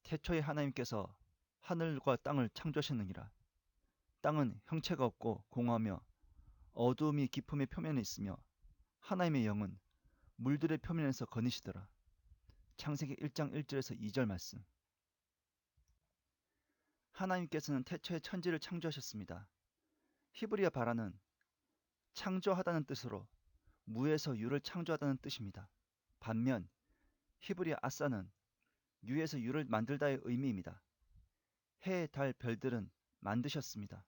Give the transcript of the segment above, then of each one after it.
태초에 하나님께서 하늘과 땅을 창조하셨느니라. 땅은 형체가 없고 공허하며 어두움이 깊음의 표면에 있으며 하나님의 영은 물들의 표면에서 거니시더라. 창세기 1장 1절에서 2절 말씀. 하나님께서는 태초에 천지를 창조하셨습니다. 히브리어 바라는 창조하다는 뜻으로 무에서 유를 창조하다는 뜻입니다. 반면 히브리어 아사는 유에서 유를 만들다의 의미입니다. 해, 달, 별들은 만드셨습니다.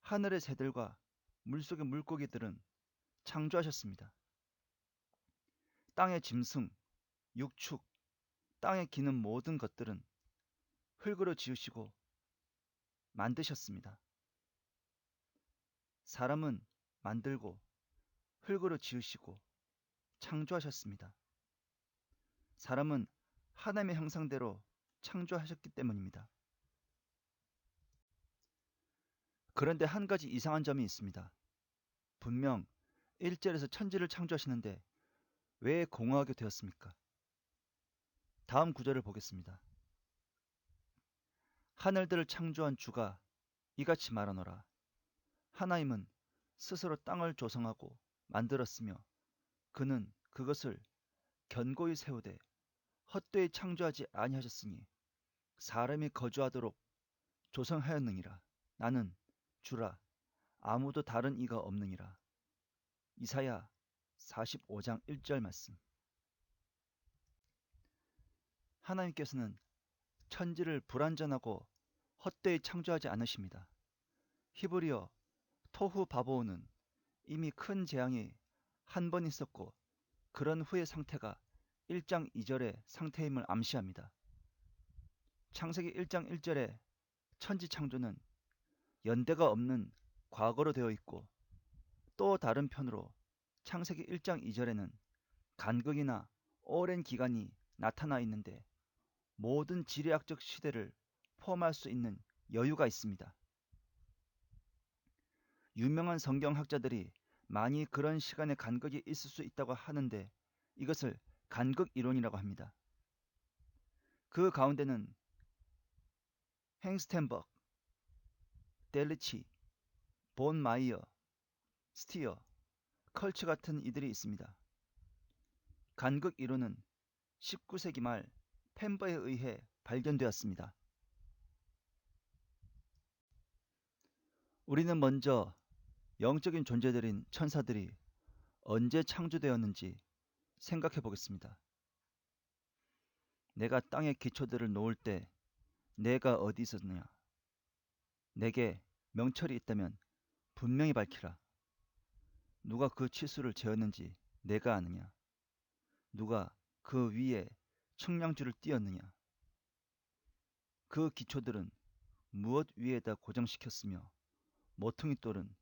하늘의 새들과 물속의 물고기들은 창조하셨습니다. 땅의 짐승, 육축, 땅에 기는 모든 것들은 흙으로 지으시고 만드셨습니다. 사람은 만들고 흙으로 지으시고 창조하셨습니다. 사람은 하나님의 형상대로 창조하셨기 때문입니다. 그런데 한 가지 이상한 점이 있습니다. 분명 1절에서 천지를 창조하시는데 왜 공허하게 되었습니까? 다음 구절을 보겠습니다. 하늘들을 창조한 주가 이같이 말하노라. 하나님은 스스로 땅을 조성하고 만들었으며 그는 그것을 견고히 세우되 헛되이 창조하지 아니하셨으니 사람이 거주하도록 조성하였느니라. 나는 주라. 아무도 다른 이가 없느니라. 이사야 45장 1절 말씀. 하나님께서는 천지를 불완전하고 헛되이 창조하지 않으십니다. 히브리어 토후 바보우는 이미 큰 재앙이 한 번 있었고 그런 후의 상태가 1장 2절의 상태임을 암시합니다. 창세기 1장 1절의 천지 창조는 연대가 없는 과거로 되어 있고 또 다른 편으로 창세기 1장 2절에는 간극이나 오랜 기간이 나타나 있는데 모든 지리학적 시대를 포함할 수 있는 여유가 있습니다. 유명한 성경학자들이 많이 그런 시간의 간극이 있을 수 있다고 하는데 이것을 간극 이론이라고 합니다. 그 가운데는 행스텐버그, 델리치, 본 마이어, 스티어, 컬츠 같은 이들이 있습니다. 간극 이론은 19세기 말 펜버에 의해 발견되었습니다. 우리는 먼저 영적인 존재들인 천사들이 언제 창조되었는지 생각해 보겠습니다. 내가 땅의 기초들을 놓을 때 내가 어디 있었느냐? 내게 명철이 있다면 분명히 밝히라. 누가 그 치수를 재었는지 내가 아느냐? 누가 그 위에 측량줄을 띄었느냐? 그 기초들은 무엇 위에다 고정시켰으며 모퉁이 돌은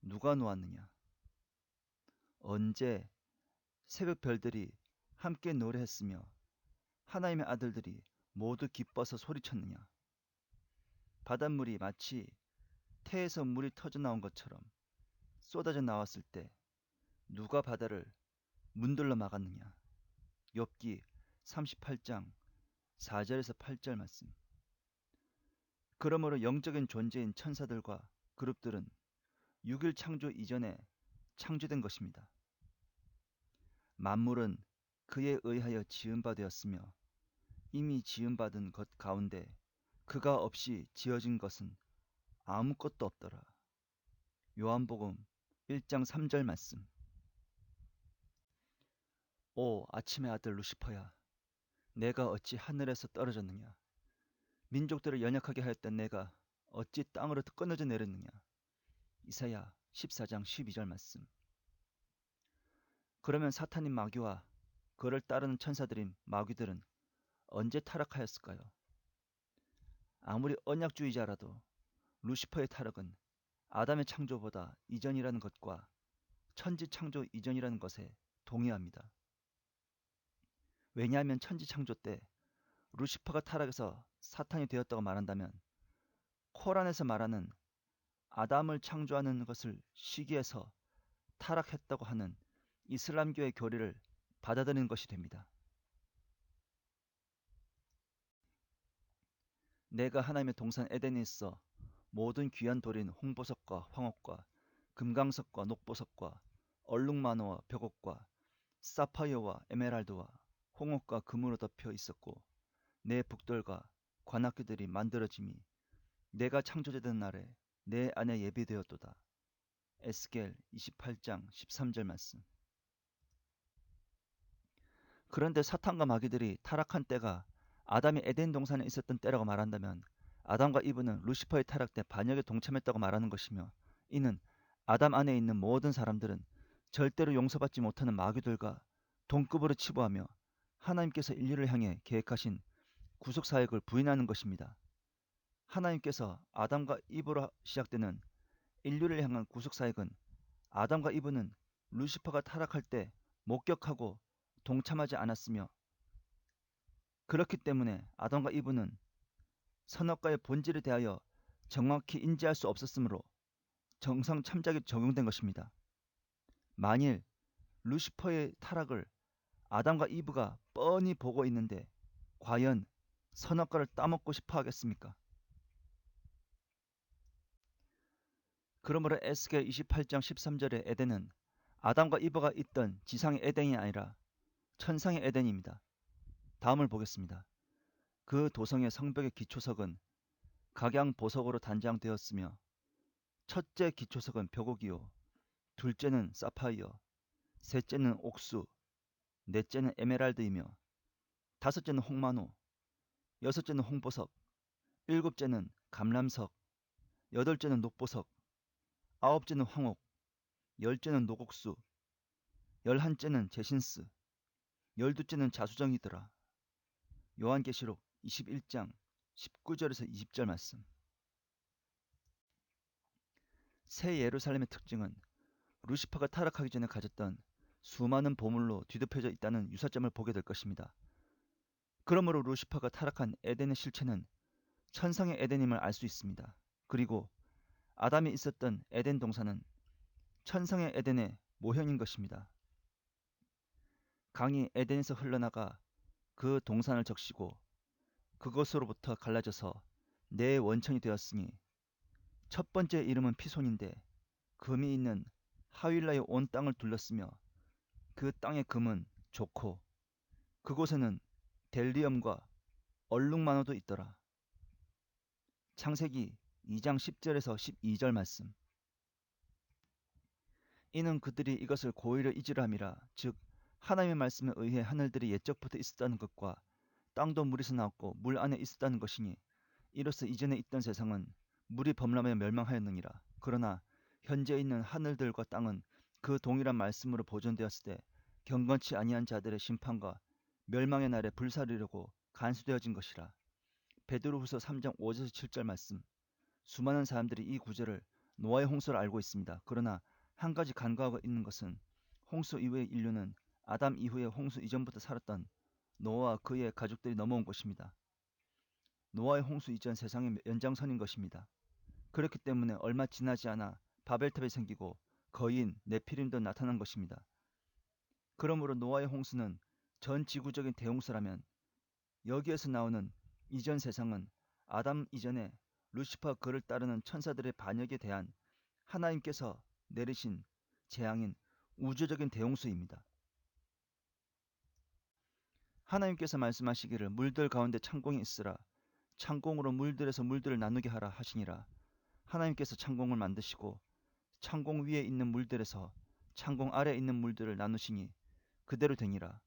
누가 놓았느냐? 언제 새벽 별들이 함께 노래했으며 하나님의 아들들이 모두 기뻐서 소리쳤느냐? 바닷물이 마치 태에서 물이 터져 나온 것처럼 쏟아져 나왔을 때 누가 바다를 문들러 막았느냐? 욥기 38장 4절에서 8절 말씀. 그러므로 영적인 존재인 천사들과 그룹들은 6일 창조 이전에 창조된 것입니다. 만물은 그에 의하여 지음바 되었으며 이미 지음받은 것 가운데 그가 없이 지어진 것은 아무것도 없더라. 요한복음 1장 3절 말씀. 오 아침의 아들 루시퍼야, 내가 어찌 하늘에서 떨어졌느냐? 민족들을 연약하게 하였던 내가 어찌 땅으로 끊어져 내렸느냐? 이사야 14장 12절 말씀. 그러면 사탄인 마귀와 그를 따르는 천사들인 마귀들은 언제 타락하였을까요? 아무리 언약주의자라도 루시퍼의 타락은 아담의 창조보다 이전이라는 것과 천지 창조 이전이라는 것에 동의합니다. 왜냐하면 천지 창조 때 루시퍼가 타락해서 사탄이 되었다고 말한다면 코란에서 말하는 아담을 창조하는 것을 시기해서 타락했다고 하는 이슬람교의 교리를 받아들이는 것이 됩니다. 내가 하나님의 동산 에덴에 있어 모든 귀한 돌인 홍보석과 황옥과 금강석과 녹보석과 얼룩마노와 벽옥과 사파이어와 에메랄드와 홍옥과 금으로 덮여 있었고 내 북돌과 관악기들이 만들어짐이 내가 창조되던 날에 내 안에 예비되었도다. 에스겔 28장 13절 말씀. 그런데 사탄과 마귀들이 타락한 때가 아담이 에덴 동산에 있었던 때라고 말한다면 아담과 이브는 루시퍼의 타락 때 반역에 동참했다고 말하는 것이며 이는 아담 안에 있는 모든 사람들은 절대로 용서받지 못하는 마귀들과 동급으로 치부하며 하나님께서 인류를 향해 계획하신 구속 사역을 부인하는 것입니다. 하나님께서 아담과 이브로 시작되는 인류를 향한 구속 사역은 아담과 이브는 루시퍼가 타락할 때 목격하고 동참하지 않았으며 그렇기 때문에 아담과 이브는 선악과의 본질에 대하여 정확히 인지할 수 없었으므로 정상 참작이 적용된 것입니다. 만일 루시퍼의 타락을 아담과 이브가 뻔히 보고 있는데 과연 선악과를 따먹고 싶어 하겠습니까? 그러므로 에스겔 28장 13절의 에덴은 아담과 이브가 있던 지상의 에덴이 아니라 천상의 에덴입니다. 다음을 보겠습니다. 그 도성의 성벽의 기초석은 각양 보석으로 단장되었으며 첫째 기초석은 벽옥이요 둘째는 사파이어, 셋째는 옥수, 넷째는 에메랄드이며 다섯째는 홍마노, 여섯째는 홍보석, 일곱째는 감람석, 여덟째는 녹보석, 아홉째는 황옥, 열째는 녹옥수, 열한째는 제신스, 열두째는 자수정이더라. 요한계시록 21장 19절에서 20절 말씀. 새 예루살렘의 특징은 루시퍼가 타락하기 전에 가졌던 수많은 보물로 뒤덮여져 있다는 유사점을 보게 될 것입니다. 그러므로 루시퍼가 타락한 에덴의 실체는 천상의 에덴임을 알 수 있습니다. 그리고 아담이 있었던 에덴 동산은 천상의 에덴의 모형인 것입니다. 강이 에덴에서 흘러나가 그 동산을 적시고 그것으로부터 갈라져서 네 원천이 되었으니 첫 번째 이름은 피손인데 금이 있는 하윌라의 온 땅을 둘렀으며 그 땅의 금은 좋고 그곳에는 델리엄과 얼룩마노도 있더라. 창세기 2장 10절에서 12절 말씀. 이는 그들이 이것을 고의로 잊으려 함이라. 즉 하나님의 말씀에 의해 하늘들이 옛적부터 있었다는 것과 땅도 물에서 나왔고 물 안에 있었다는 것이니 이로써 이전에 있던 세상은 물이 범람하여 멸망하였느니라. 그러나 현재 있는 하늘들과 땅은 그 동일한 말씀으로 보존되었을 때 경건치 아니한 자들의 심판과 멸망의 날에 불사르려고 간수되어진 것이라. 베드로후서 3장 5절에서 7절 말씀. 수많은 사람들이 이 구절을 노아의 홍수를 알고 있습니다. 그러나 한 가지 간과하고 있는 것은 홍수 이후의 인류는 아담 이후의 홍수 이전부터 살았던 노아와 그의 가족들이 넘어온 것입니다. 노아의 홍수 이전 세상의 연장선인 것입니다. 그렇기 때문에 얼마 지나지 않아 바벨탑이 생기고 거인 네피림도 나타난 것입니다. 그러므로 노아의 홍수는 전 지구적인 대홍수라면 여기에서 나오는 이전 세상은 아담 이전에 루시퍼 그를 따르는 천사들의 반역에 대한 하나님께서 내리신 재앙인 우주적인 대홍수입니다. 하나님께서 말씀하시기를 물들 가운데 창공이 있으라 창공으로 물들에서 물들을 나누게 하라 하시니라. 하나님께서 창공을 만드시고 창공 위에 있는 물들에서 창공 아래에 있는 물들을 나누시니 그대로 되니라.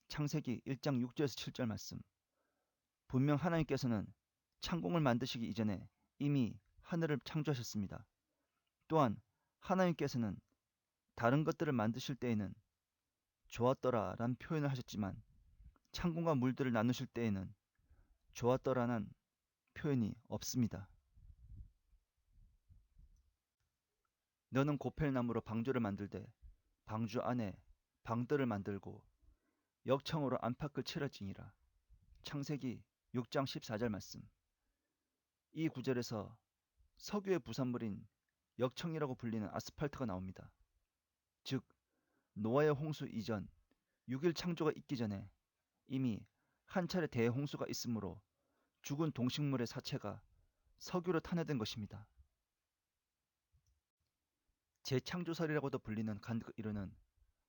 창세기 1장 6절에서 7절 말씀. 분명 하나님께서는 창공을 만드시기 이전에 이미 하늘을 창조하셨습니다. 또한 하나님께서는 다른 것들을 만드실 때에는 좋았더라 라는 표현을 하셨지만 창공과 물들을 나누실 때에는 좋았더라는 표현이 없습니다. 너는 고펠나무로 방주를 만들되 방주 안에 방들을 만들고 역청으로 안팎을 칠할지니라. 창세기 6장 14절 말씀. 이 구절에서 석유의 부산물인 역청이라고 불리는 아스팔트가 나옵니다. 즉 노아의 홍수 이전 6일 창조가 있기 전에 이미 한 차례 대홍수가 있으므로 죽은 동식물의 사체가 석유로 탄화된 것입니다. 재창조설이라고도 불리는 간극 이론은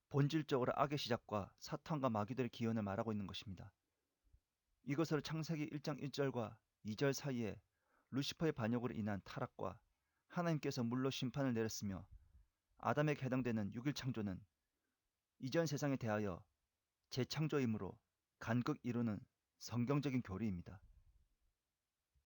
본질적으로 악의 시작과 사탄과 마귀들의 기원을 말하고 있는 것입니다. 이것을 창세기 1장 1절과 2절 사이에 루시퍼의 반역으로 인한 타락과 하나님께서 물로 심판을 내렸으며 아담에게 해당되는 6일 창조는 이전 세상에 대하여 재창조이므로 간극 이론은 성경적인 교리입니다.